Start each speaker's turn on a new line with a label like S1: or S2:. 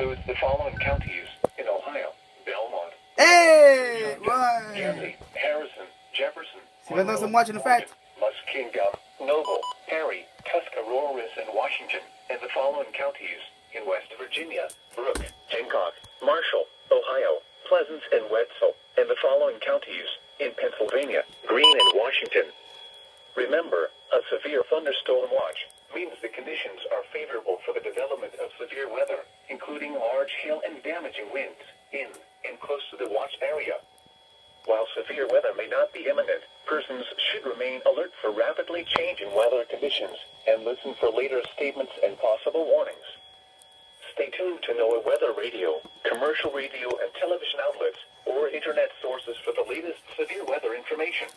S1: includes the following counties in Ohio: Belmont,
S2: Hey!
S1: Jersey, Harrison, Jefferson,
S2: Si ven todos watching the fact.
S1: Muskingum, Noble, Perry, Tuscarawas, and Washington, and the following counties in West Virginia: Brooke, Hancock, Marshall, Ohio, Pleasant, and Wetzel, and the following counties in Pennsylvania: Greene and Washington. Remember, a severe thunderstorm watch means the conditions are favorable for the development of severe weather, including large hail and damaging winds in and close to the watch area. While severe weather may not be imminent, persons should remain alert for rapidly changing weather conditions and listen for later statements and possible warnings. Stay tuned to NOAA weather radio, commercial radio and television outlets, or internet sources for the latest severe weather information.